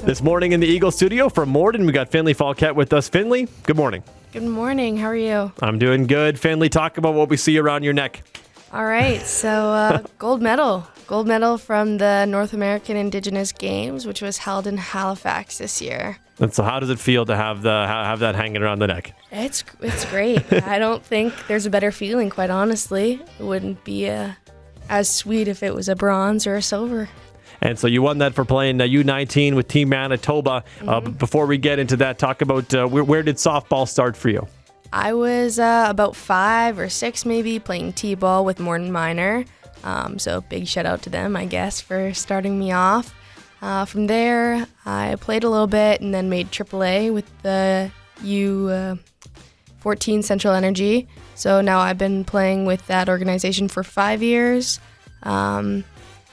This morning in the Eagle studio from Morden, we got Finley Folkett with us. Finley, good morning. Good morning. How are you? I'm doing good. Finley, talk about what we see around your neck. All right. So gold medal. Gold medal from the North American Indigenous Games, which was held in Halifax this year. And so how does it feel to have that hanging around the neck? It's great. I don't think there's a better feeling, quite honestly. It wouldn't be as sweet if it was a bronze or a silver. And so you won that for playing U19 with Team Manitoba. Before we get into that, talk about where did softball start for you? I was about 5 or 6 maybe, playing T-ball with Morden Minor. So big shout out to them, I guess, for starting me off. From there, I played a little bit and then made AAA with the U14 Central Energy. So now I've been playing with that organization for 5 years.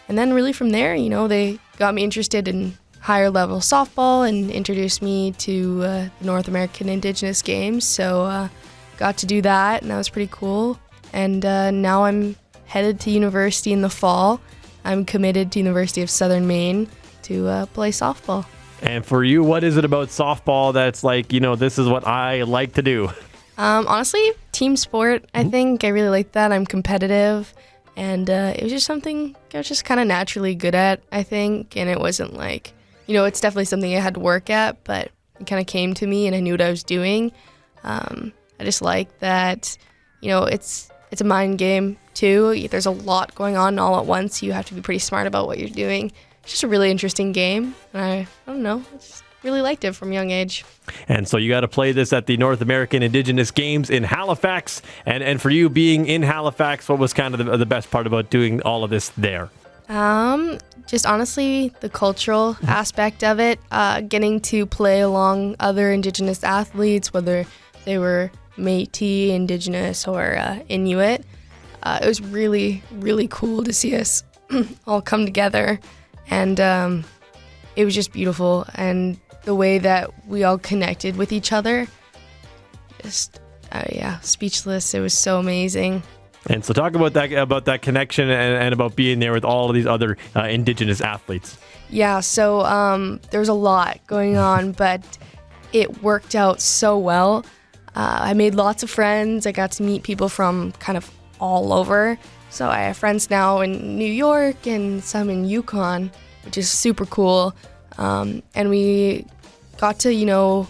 And then really from there, they got me interested in higher level softball and introduced me to the North American Indigenous Games. So got to do that, and that was pretty cool. And now I'm headed to university in the fall. I'm committed to University of Southern Maine to play softball. And for you, what is it about softball that's like, this is what I like to do? Honestly, team sport. I think I really like that. I'm competitive. And it was just something I was just kind of naturally good at, I think. And it wasn't like, it's definitely something I had to work at, but it kind of came to me and I knew what I was doing. I just like that, it's a mind game too. There's a lot going on all at once. You have to be pretty smart about what you're doing. It's just a really interesting game. And I don't know, I just really liked it from a young age. And so you got to play this at the North American Indigenous Games in Halifax. And for you being in Halifax, what was kind of the best part about doing all of this there? Just honestly, the cultural aspect of it, getting to play along other Indigenous athletes, whether they were Métis, Indigenous, or Inuit. It was really, really cool to see us all come together. And it was just beautiful. And the way that we all connected with each other, just, speechless. It was so amazing. And so talk about that connection and about being there with all of these other Indigenous athletes. Yeah, so there was a lot going on, but it worked out so well. I made lots of friends. I got to meet people from kind of all over. So I have friends now in New York and some in Yukon, which is super cool. And we got to,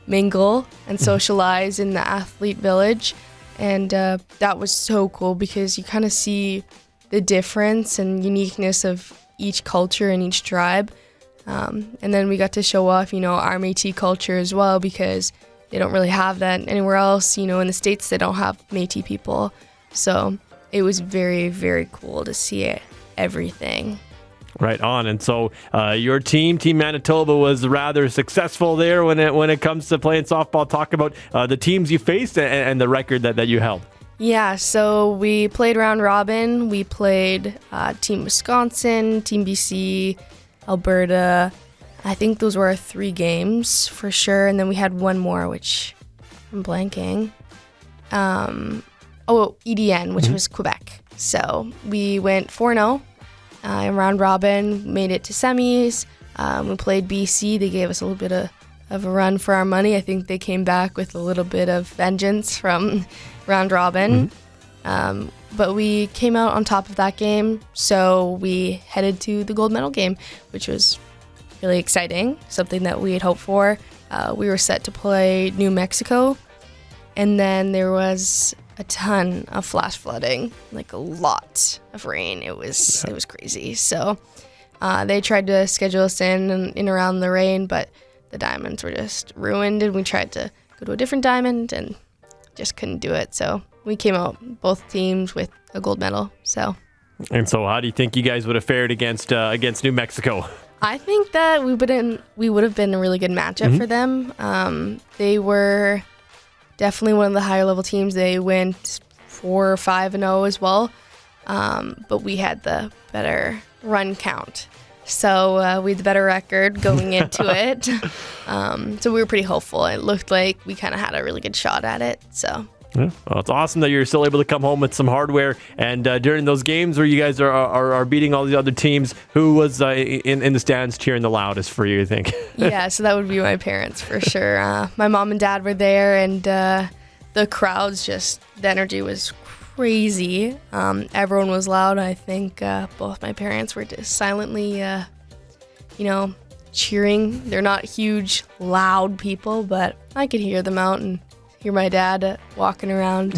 mingle and socialize in the athlete village. And that was so cool because you kind of see the difference and uniqueness of each culture and each tribe. And then we got to show off, our Métis culture as well, because they don't really have that anywhere else. In the States, they don't have Métis people. So it was very, very cool to see everything. Right on. And so your Team Manitoba, was rather successful there when it comes to playing softball. Talk about the teams you faced and the record that you held. Yeah, so we played round robin. We played Team Wisconsin, Team BC, Alberta. I think those were our 3 games for sure. And then we had one more, which I'm blanking. EDN, which was Quebec. So we went 4-0. In round robin, made it to semis. We played BC. They gave us a little bit of a run for our money. I think they came back with a little bit of vengeance from round robin. But we came out on top of that game, so we headed to the gold medal game, which was really exciting, something that we had hoped for. We were set to play New Mexico, and then there was a ton of flash flooding, like a lot of rain. It was crazy. So they tried to schedule us in around the rain, but the diamonds were just ruined, and we tried to go to a different diamond and just couldn't do it. So we came out, both teams, with a gold medal. And so how do you think you guys would have fared against New Mexico? I think that we would have been a really good matchup for them. They were definitely one of the higher level teams. They went 4 or 5-0 as well, but we had the better run count. So we had the better record going into it. So we were pretty hopeful. It looked like we kind of had a really good shot at it. So Yeah. Well, it's awesome that you're still able to come home with some hardware. And during those games where you guys are beating all the other teams, who was in the stands cheering the loudest for you, I think? Yeah, so that would be my parents for sure. My mom and dad were there, and the crowds the energy was crazy. Everyone was loud. I think both my parents were just silently, cheering. They're not huge, loud people, but I could hear them out and hear my dad walking around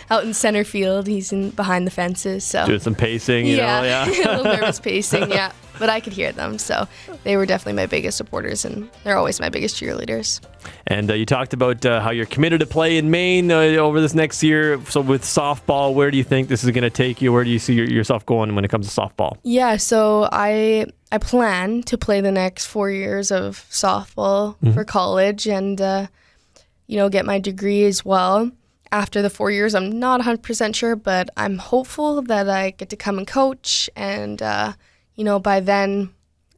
out in center field. He's behind the fences, so doing some pacing, you know, a little nervous pacing, yeah. But I could hear them, so they were definitely my biggest supporters, and they're always my biggest cheerleaders. And you talked about how you're committed to play in Maine over this next year. So with softball, where do you think this is going to take you? Where do you see yourself going when it comes to softball? Yeah, so I plan to play the next 4 years of softball for college and, get my degree as well. After the 4 years, I'm not 100% sure, but I'm hopeful that I get to come and coach. And, by then,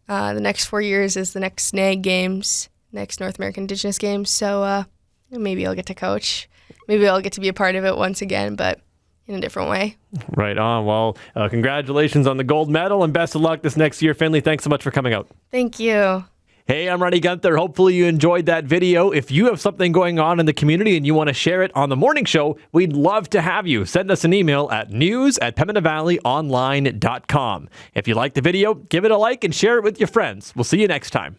the next 4 years is the next NAIG games, next North American Indigenous Games. So maybe I'll get to coach. Maybe I'll get to be a part of it once again, but in a different way. Right on. Well, congratulations on the gold medal and best of luck this next year. Finley, thanks so much for coming out. Thank you. Hey, I'm Ronnie Gunther. Hopefully you enjoyed that video. If you have something going on in the community and you want to share it on the morning show, we'd love to have you. Send us an email at news@pembinavalleyonline.com. If you like the video, give it a like and share it with your friends. We'll see you next time.